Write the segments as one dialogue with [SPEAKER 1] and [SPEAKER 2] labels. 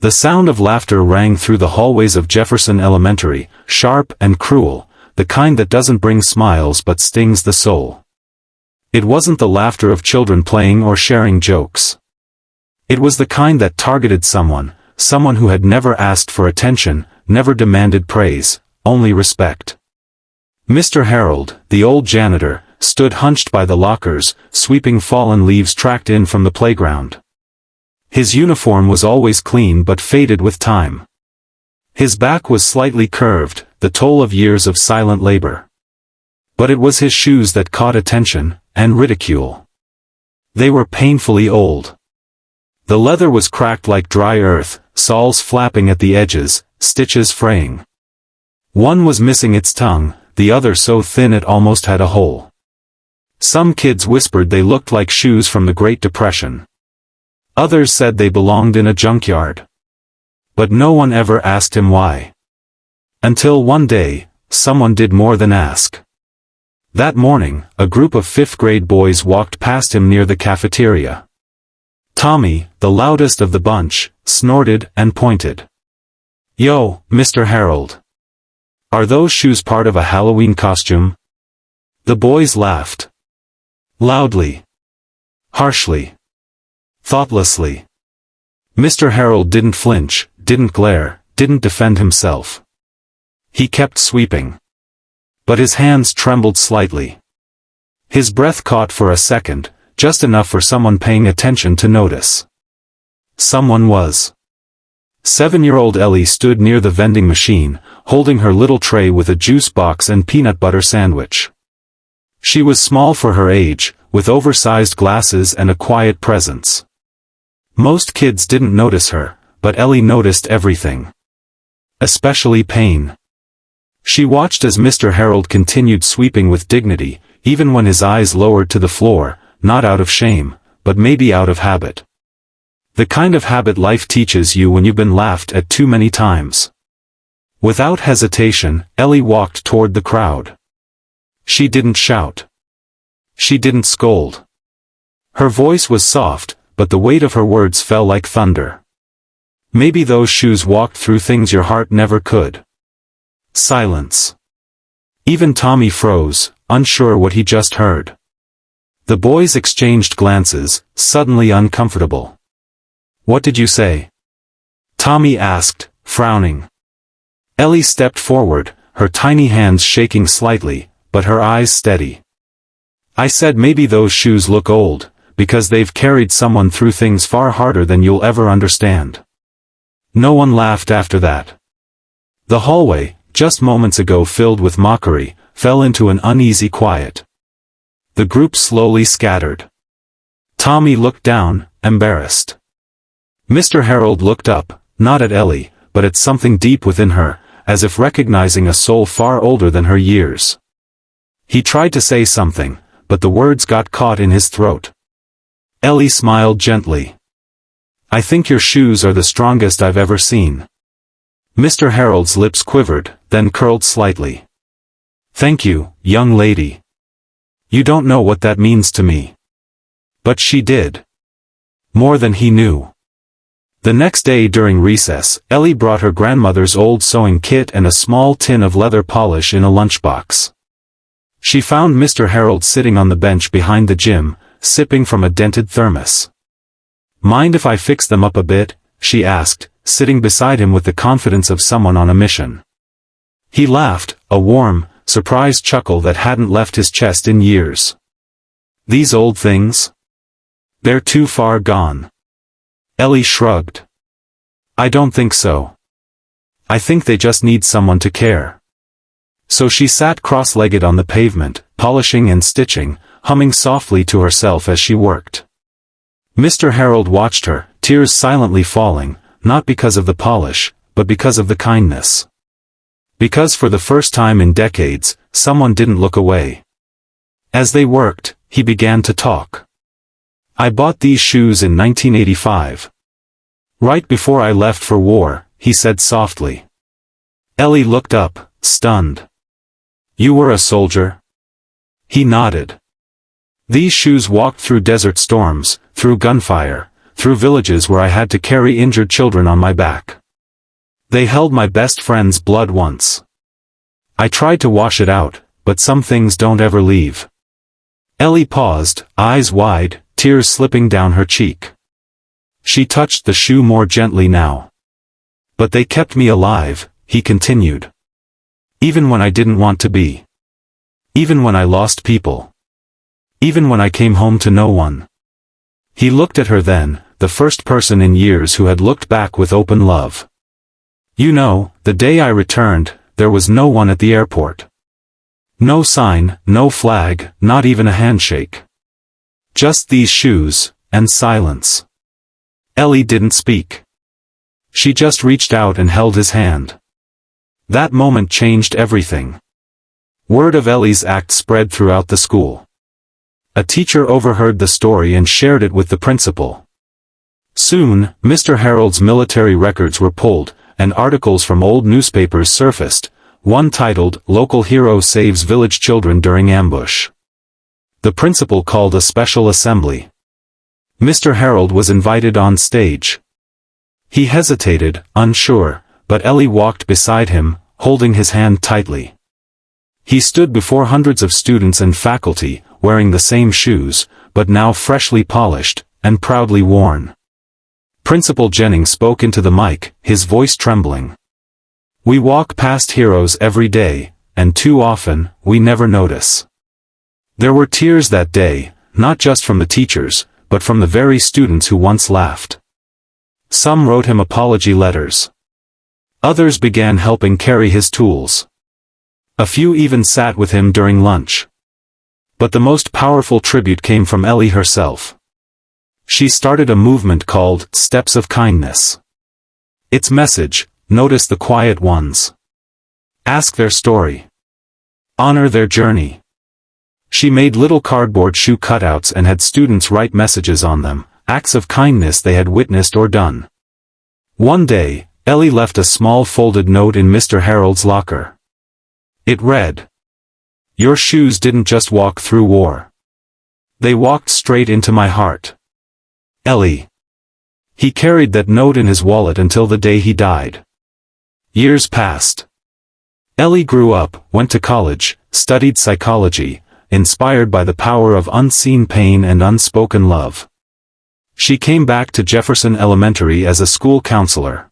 [SPEAKER 1] The sound of laughter rang through the hallways of Jefferson Elementary, sharp and cruel, the kind that doesn't bring smiles but stings the soul. It wasn't the laughter of children playing or sharing jokes. It was the kind that targeted someone who had never asked for attention, never demanded praise, only respect. Mr. Harold, the old janitor, stood hunched by the lockers, sweeping fallen leaves tracked in from the playground. His uniform was always clean but faded with time. His back was slightly curved, the toll of years of silent labor. But it was his shoes that caught attention, and ridicule. They were painfully old. The leather was cracked like dry earth, soles flapping at the edges, stitches fraying. One was missing its tongue, the other so thin it almost had a hole. Some kids whispered they looked like shoes from the Great Depression. Others said they belonged in a junkyard. But no one ever asked him why. Until one day, someone did more than ask. That morning, a group of fifth-grade boys walked past him near the cafeteria. Tommy, the loudest of the bunch, snorted and pointed. "Yo, Mr. Harold. Are those shoes part of a Halloween costume?" The boys laughed. Loudly. Harshly. Thoughtlessly. Mr. Harold didn't flinch, didn't glare, didn't defend himself. He kept sweeping. But his hands trembled slightly. His breath caught for a second, just enough for someone paying attention to notice. Someone was. 7-year-old Ellie stood near the vending machine, holding her little tray with a juice box and peanut butter sandwich. She was small for her age, with oversized glasses and a quiet presence. Most kids didn't notice her, but Ellie noticed everything. Especially pain. She watched as Mr. Harold continued sweeping with dignity, even when his eyes lowered to the floor, not out of shame, but maybe out of habit. The kind of habit life teaches you when you've been laughed at too many times. Without hesitation, Ellie walked toward the crowd. She didn't shout. She didn't scold. Her voice was soft, but the weight of her words fell like thunder. Maybe those shoes walked through things your heart never could. Silence. Even Tommy froze, unsure what he just heard. The boys exchanged glances, suddenly uncomfortable. "What did you say?" Tommy asked, frowning. Ellie stepped forward, her tiny hands shaking slightly, but her eyes steady. "I said maybe those shoes look old, because they've carried someone through things far harder than you'll ever understand." No one laughed after that. The hallway, just moments ago filled with mockery, fell into an uneasy quiet. The group slowly scattered. Tommy looked down, embarrassed. Mr. Harold looked up, not at Ellie, but at something deep within her, as if recognizing a soul far older than her years. He tried to say something, but the words got caught in his throat. Ellie smiled gently. "I think your shoes are the strongest I've ever seen." Mr. Harold's lips quivered, then curled slightly. "Thank you, young lady. You don't know what that means to me." But she did. More than he knew. The next day during recess, Ellie brought her grandmother's old sewing kit and a small tin of leather polish in a lunchbox. She found Mr. Harold sitting on the bench behind the gym, sipping from a dented thermos. "Mind if I fix them up a bit?" she asked, sitting beside him with the confidence of someone on a mission. He laughed, a warm, surprised chuckle that hadn't left his chest in years. "These old things? They're too far gone." Ellie shrugged. "I don't think so. I think they just need someone to care." So she sat cross-legged on the pavement, polishing and stitching, humming softly to herself as she worked. Mr. Harold watched her, tears silently falling, not because of the polish, but because of the kindness. Because for the first time in decades, someone didn't look away. As they worked, he began to talk. "I bought these shoes in 1985. Right before I left for war," he said softly. Ellie looked up, stunned. "You were a soldier?" He nodded. "These shoes walked through desert storms, through gunfire, through villages where I had to carry injured children on my back. They held my best friend's blood once. I tried to wash it out, but some things don't ever leave. Ellie paused, eyes wide, tears slipping down her cheek. She touched the shoe more gently now. But they kept me alive, he continued. Even when I didn't want to be. Even when I lost people. Even when I came home to no one. He looked at her then, the first person in years who had looked back with open love. You know, the day I returned, there was no one at the airport. No sign, no flag, not even a handshake. Just these shoes, and silence. Ellie didn't speak. She just reached out and held his hand. That moment changed everything. Word of Ellie's act spread throughout the school. A teacher overheard the story and shared it with the principal. Soon, Mr. Harold's military records were pulled, and articles from old newspapers surfaced, one titled, "Local Hero Saves Village Children During Ambush." The principal called a special assembly. Mr. Harold was invited on stage. He hesitated, unsure, but Ellie walked beside him, holding his hand tightly. He stood before hundreds of students and faculty, wearing the same shoes, but now freshly polished, and proudly worn. Principal Jennings spoke into the mic, his voice trembling. We walk past heroes every day, and too often, we never notice. There were tears that day, not just from the teachers, but from the very students who once laughed. Some wrote him apology letters. Others began helping carry his tools. A few even sat with him during lunch. But the most powerful tribute came from Ellie herself. She started a movement called Steps of Kindness. Its message: notice the quiet ones. Ask their story. Honor their journey. She made little cardboard shoe cutouts and had students write messages on them, acts of kindness they had witnessed or done. One day, Ellie left a small folded note in Mr. Harold's locker. It read, "Your shoes didn't just walk through war. They walked straight into my heart. Ellie." He carried that note in his wallet until the day he died. Years passed. Ellie grew up, went to college, studied psychology, inspired by the power of unseen pain and unspoken love. She came back to Jefferson Elementary as a school counselor.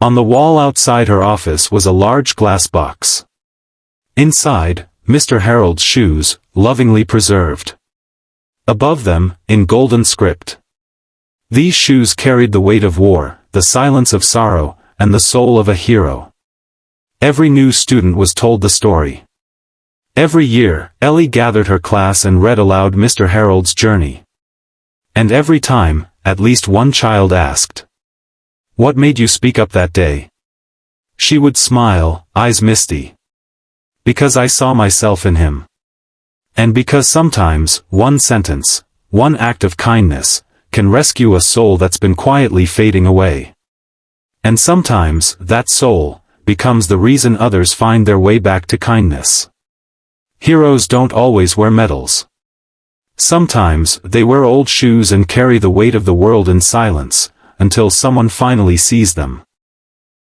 [SPEAKER 1] On the wall outside her office was a large glass box. Inside, Mr. Harold's shoes, lovingly preserved. Above them, in golden script. These shoes carried the weight of war, the silence of sorrow, and the soul of a hero. Every new student was told the story. Every year, Ellie gathered her class and read aloud Mr. Harold's journey. And every time, at least one child asked, "What made you speak up that day?" She would smile, eyes misty. "Because I saw myself in him. And because sometimes, one sentence, one act of kindness, can rescue a soul that's been quietly fading away. And sometimes, that soul becomes the reason others find their way back to kindness." Heroes don't always wear medals. Sometimes, they wear old shoes and carry the weight of the world in silence, until someone finally sees them.